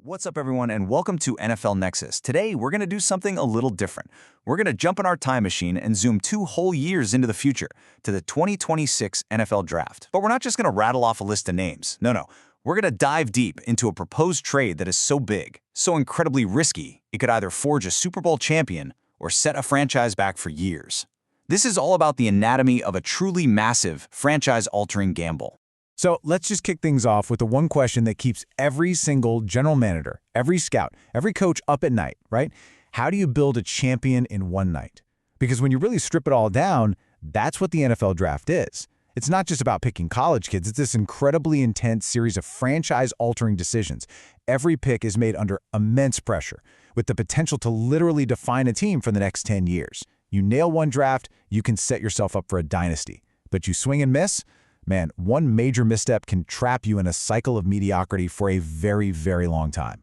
What's up, everyone, and welcome to NFL Nexus. Today, we're going to do something a little different. We're going to jump in our time machine and zoom 2 whole years into the future, to the 2026 NFL Draft. But we're not just going to rattle off a list of names. No. We're going to dive deep into a proposed trade that is so big, so incredibly risky, it could either forge a Super Bowl champion or set a franchise back for years. This is all about the anatomy of a truly massive, franchise-altering gamble. So let's just kick things off with the one question that keeps every single general manager, every scout, every coach up at night, right? How do you build a champion in one night? Because when you really strip it all down, that's what the NFL Draft is. It's not just about picking college kids. It's this incredibly intense series of franchise-altering decisions. Every pick is made under immense pressure, with the potential to literally define a team for the next 10 years. You nail one draft, you can set yourself up for a dynasty. But you swing and miss? Man, one major misstep can trap you in a cycle of mediocrity for a very, very long time.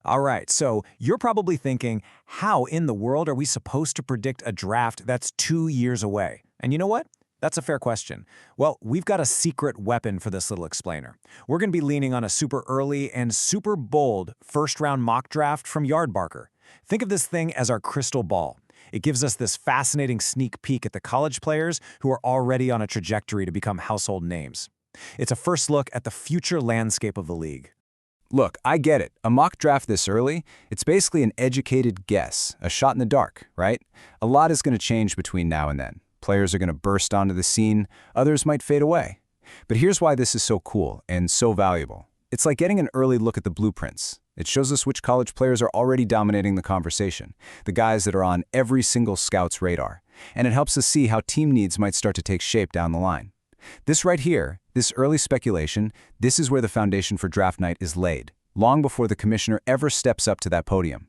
All right, so you're probably thinking, how in the world are we supposed to predict a draft that's 2 years away? And you know what? That's a fair question. Well, we've got a secret weapon for this little explainer. We're going to be leaning on a super early and super bold first-round mock draft from Yardbarker. Think of this thing as our crystal ball. It gives us this fascinating sneak peek at the college players who are already on a trajectory to become household names. It's a first look at the future landscape of the league. Look, I get it. A mock draft this early, it's basically an educated guess, a shot in the dark, right? A lot is going to change between now and then. Players are going to burst onto the scene, others might fade away. But here's why this is so cool and so valuable. It's like getting an early look at the blueprints. It shows us which college players are already dominating the conversation, the guys that are on every single scout's radar. And it helps us see how team needs might start to take shape down the line. This right here, this early speculation, this is where the foundation for draft night is laid, long before the commissioner ever steps up to that podium.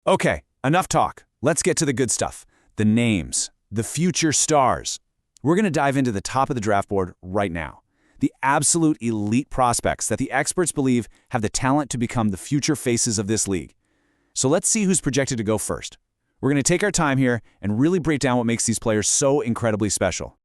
Okay, enough talk. Let's get to the good stuff. The names, the future stars. We're going to dive into the top of the draft board right now. The absolute elite prospects that the experts believe have the talent to become the future faces of this league. So let's see who's projected to go first. We're going to take our time here and really break down what makes these players so incredibly special.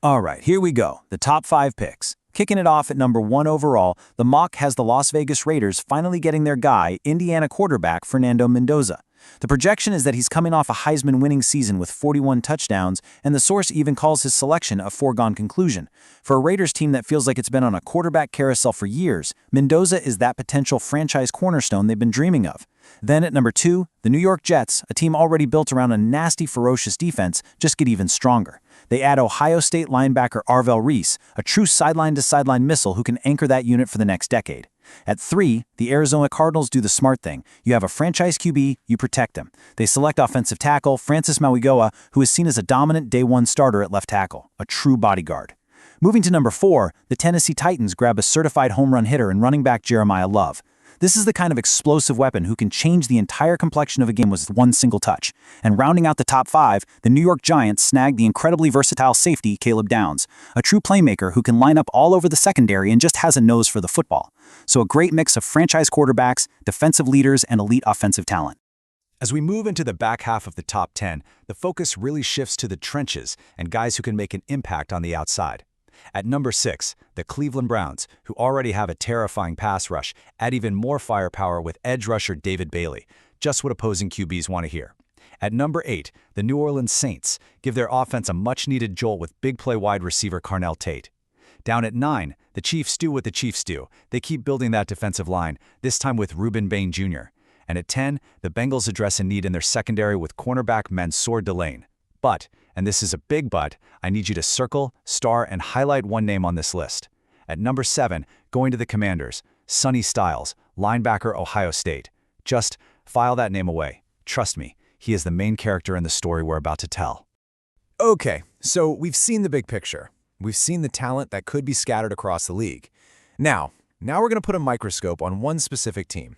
All right, here we go, the top 5 picks. Kicking it off at number 1 overall, the mock has the Las Vegas Raiders finally getting their guy, Indiana quarterback Fernando Mendoza. The projection is that he's coming off a Heisman-winning season with 41 touchdowns, and the source even calls his selection a foregone conclusion. For a Raiders team that feels like it's been on a quarterback carousel for years, Mendoza is that potential franchise cornerstone they've been dreaming of. Then at number 2, the New York Jets, a team already built around a nasty, ferocious defense, just get even stronger. They add Ohio State linebacker Arvell Reese, a true sideline-to-sideline missile who can anchor that unit for the next decade. At 3, the Arizona Cardinals do the smart thing. You have a franchise QB, you protect him. They select offensive tackle Francis Mauigoa, who is seen as a dominant day-one starter at left tackle, a true bodyguard. Moving to number 4, the Tennessee Titans grab a certified home run hitter and running back Jeremiah Love. This is the kind of explosive weapon who can change the entire complexion of a game with one single touch. And rounding out the top 5, the New York Giants snag the incredibly versatile safety Caleb Downs, a true playmaker who can line up all over the secondary and just has a nose for the football. So a great mix of franchise quarterbacks, defensive leaders, and elite offensive talent. As we move into the back half of the top 10, the focus really shifts to the trenches and guys who can make an impact on the outside. At number 6, the Cleveland Browns, who already have a terrifying pass rush, add even more firepower with edge rusher David Bailey, just what opposing QBs want to hear. At number 8, the New Orleans Saints give their offense a much-needed jolt with big play wide receiver Carnell Tate. Down at 9, the Chiefs do what the Chiefs do. They keep building that defensive line, this time with Reuben Bain Jr. And at 10, the Bengals address a need in their secondary with cornerback Mansour Delane. But, and this is a big but, I need you to circle, star, and highlight one name on this list. At number 7, going to the Commanders, Sonny Styles, linebacker Ohio State. Just file that name away. Trust me, he is the main character in the story we're about to tell. Okay, so we've seen the big picture. We've seen the talent that could be scattered across the league. Now we're going to put a microscope on one specific team.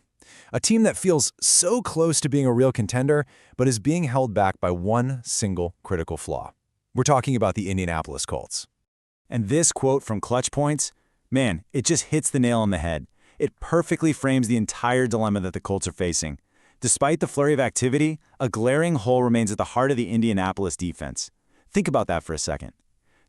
A team that feels so close to being a real contender, but is being held back by one single critical flaw. We're talking about the Indianapolis Colts. And this quote from Clutch Points, man, it just hits the nail on the head. It perfectly frames the entire dilemma that the Colts are facing. Despite the flurry of activity, a glaring hole remains at the heart of the Indianapolis defense. Think about that for a second.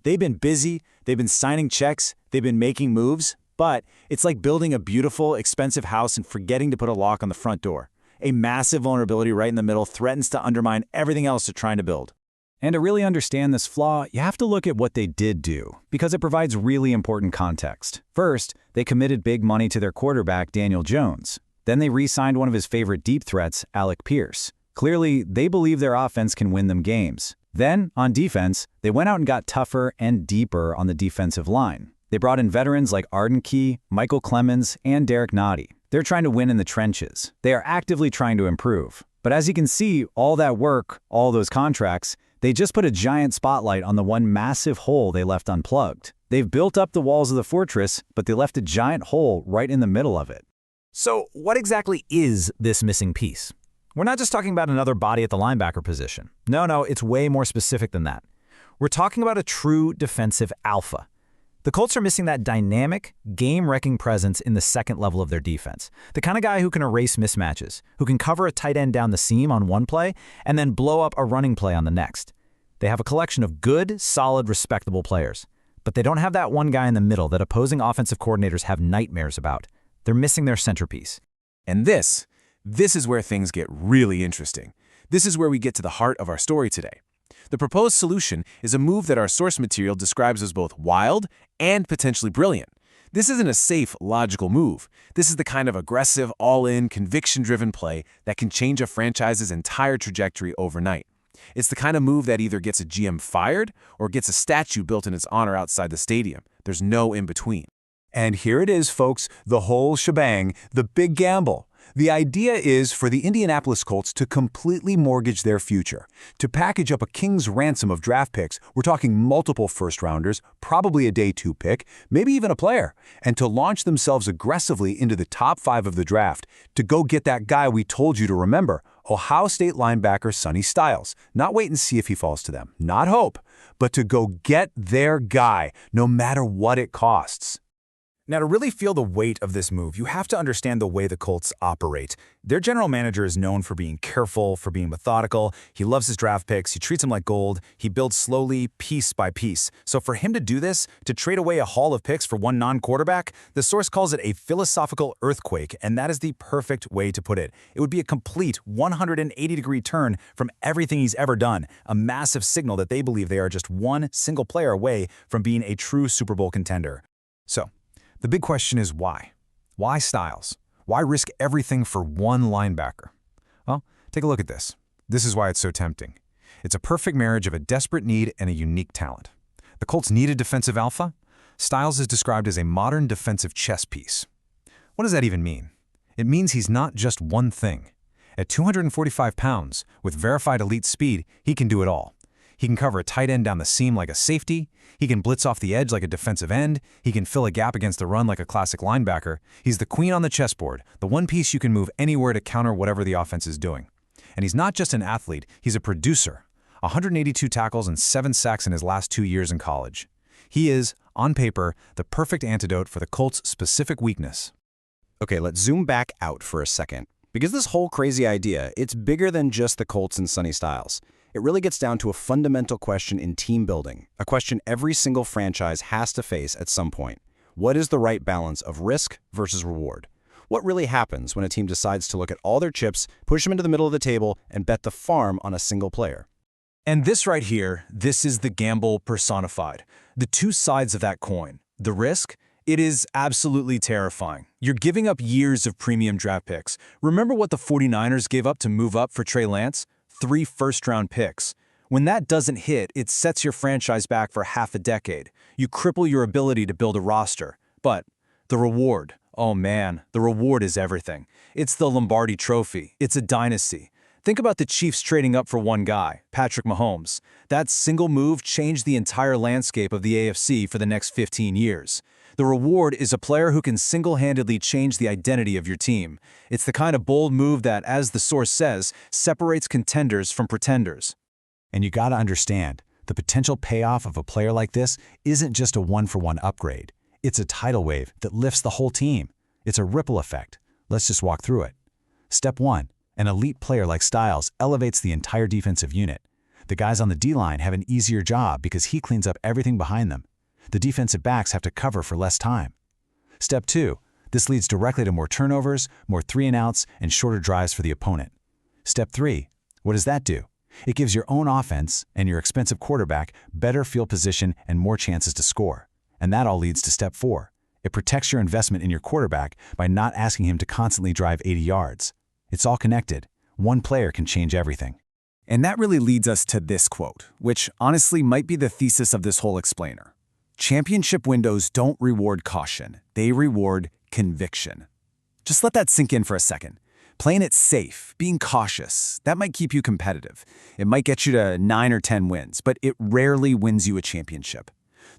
They've been busy, they've been signing checks, they've been making moves, But it's like building a beautiful, expensive house and forgetting to put a lock on the front door. A massive vulnerability right in the middle threatens to undermine everything else they're trying to build. And to really understand this flaw, you have to look at what they did do, because it provides really important context. First, they committed big money to their quarterback, Daniel Jones. Then they re-signed one of his favorite deep threats, Alec Pierce. Clearly, they believe their offense can win them games. Then, on defense, they went out and got tougher and deeper on the defensive line. They brought in veterans like Arden Key, Michael Clemens, and Derek Nottie. They're trying to win in the trenches. They are actively trying to improve. But as you can see, all that work, all those contracts, they just put a giant spotlight on the one massive hole they left unplugged. They've built up the walls of the fortress, but they left a giant hole right in the middle of it. So what exactly is this missing piece? We're not just talking about another body at the linebacker position. No, it's way more specific than that. We're talking about a true defensive alpha. The Colts are missing that dynamic, game-wrecking presence in the second level of their defense. The kind of guy who can erase mismatches, who can cover a tight end down the seam on one play and then blow up a running play on the next. They have a collection of good, solid, respectable players. But they don't have that one guy in the middle that opposing offensive coordinators have nightmares about. They're missing their centerpiece. And this is where things get really interesting. This is where we get to the heart of our story today. The proposed solution is a move that our source material describes as both wild and potentially brilliant. This isn't a safe, logical move. This is the kind of aggressive, all-in, conviction-driven play that can change a franchise's entire trajectory overnight. It's the kind of move that either gets a GM fired or gets a statue built in its honor outside the stadium. There's no in-between. And here it is, folks, the whole shebang, the big gamble. The idea is for the Indianapolis Colts to completely mortgage their future, to package up a king's ransom of draft picks. We're talking multiple first-rounders, probably a day 2 pick, maybe even a player, and to launch themselves aggressively into the top 5 of the draft, to go get that guy we told you to remember, Ohio State linebacker Sonny Styles. Not wait and see if he falls to them, not hope, but to go get their guy, no matter what it costs. Now, to really feel the weight of this move, you have to understand the way the Colts operate. Their general manager is known for being careful, for being methodical. He loves his draft picks. He treats them like gold. He builds slowly, piece by piece. So for him to do this, to trade away a haul of picks for one non-quarterback, the source calls it a philosophical earthquake, and that is the perfect way to put it. It would be a complete 180-degree turn from everything he's ever done, a massive signal that they believe they are just one single player away from being a true Super Bowl contender. So, the big question is why? Why Styles? Why risk everything for one linebacker? Well, take a look at this. This is why it's so tempting. It's a perfect marriage of a desperate need and a unique talent. The Colts need a defensive alpha. Styles is described as a modern defensive chess piece. What does that even mean? It means he's not just one thing. At 245 pounds, with verified elite speed, he can do it all. He can cover a tight end down the seam like a safety. He can blitz off the edge like a defensive end. He can fill a gap against the run like a classic linebacker. He's the queen on the chessboard, the one piece you can move anywhere to counter whatever the offense is doing. And he's not just an athlete, he's a producer. 182 tackles and 7 sacks in his last 2 years in college. He is, on paper, the perfect antidote for the Colts' specific weakness. Okay, let's zoom back out for a second. Because this whole crazy idea, it's bigger than just the Colts and Sonny Styles. It really gets down to a fundamental question in team building, a question every single franchise has to face at some point. What is the right balance of risk versus reward? What really happens when a team decides to look at all their chips, push them into the middle of the table, and bet the farm on a single player? And this right here, this is the gamble personified. The two sides of that coin. The risk, it is absolutely terrifying. You're giving up years of premium draft picks. Remember what the 49ers gave up to move up for Trey Lance? 3 first-round picks. When that doesn't hit, it sets your franchise back for half a decade. You cripple your ability to build a roster. But the reward, oh man, the reward is everything. It's the Lombardi Trophy. It's a dynasty. Think about the Chiefs trading up for one guy, Patrick Mahomes. That single move changed the entire landscape of the AFC for the next 15 years. The reward is a player who can single-handedly change the identity of your team. It's the kind of bold move that, as the source says, separates contenders from pretenders. And you gotta understand, the potential payoff of a player like this isn't just a one-for-one upgrade. It's a tidal wave that lifts the whole team. It's a ripple effect. Let's just walk through it. Step 1. An elite player like Styles elevates the entire defensive unit. The guys on the D-line have an easier job because he cleans up everything behind them. The defensive backs have to cover for less time. Step 2. This leads directly to more turnovers, more 3-and-outs, and shorter drives for the opponent. Step 3. What does that do? It gives your own offense and your expensive quarterback better field position and more chances to score. And that all leads to Step 4. It protects your investment in your quarterback by not asking him to constantly drive 80 yards. It's all connected. One player can change everything. And that really leads us to this quote, which honestly might be the thesis of this whole explainer. Championship windows don't reward caution, they reward conviction. Just let that sink in for a second. Playing it safe, being cautious, that might keep you competitive. It might get you to 9 or 10 wins, but it rarely wins you a championship.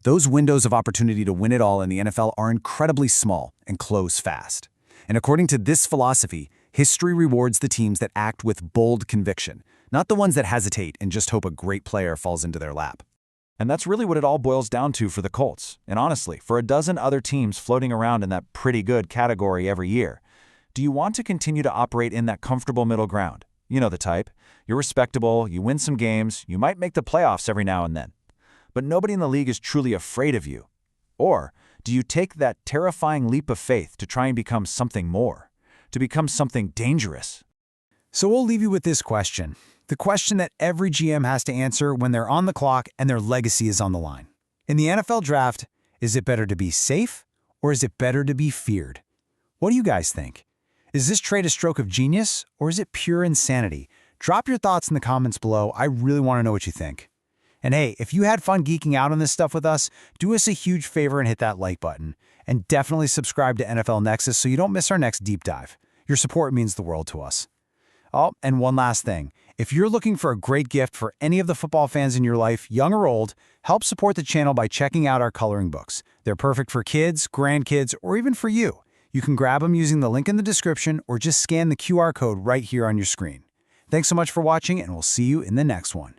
Those windows of opportunity to win it all in the NFL are incredibly small and close fast. And according to this philosophy, history rewards the teams that act with bold conviction, not the ones that hesitate and just hope a great player falls into their lap. And that's really what it all boils down to for the Colts, and honestly, for a dozen other teams floating around in that pretty good category every year. Do you want to continue to operate in that comfortable middle ground? You know the type. You're respectable, you win some games, you might make the playoffs every now and then. But nobody in the league is truly afraid of you. Or do you take that terrifying leap of faith to try and become something more? To become something dangerous? So we'll leave you with this question. The question that every GM has to answer when they're on the clock and their legacy is on the line. In the NFL draft, is it better to be safe or is it better to be feared? What do you guys think? Is this trade a stroke of genius or is it pure insanity? Drop your thoughts in the comments below. I really want to know what you think. And hey, if you had fun geeking out on this stuff with us, do us a huge favor and hit that like button. And definitely subscribe to NFL Nexus so you don't miss our next deep dive. Your support means the world to us. Oh, and one last thing. If you're looking for a great gift for any of the football fans in your life, young or old, help support the channel by checking out our coloring books. They're perfect for kids, grandkids, or even for you. You can grab them using the link in the description or just scan the QR code right here on your screen. Thanks so much for watching, and we'll see you in the next one.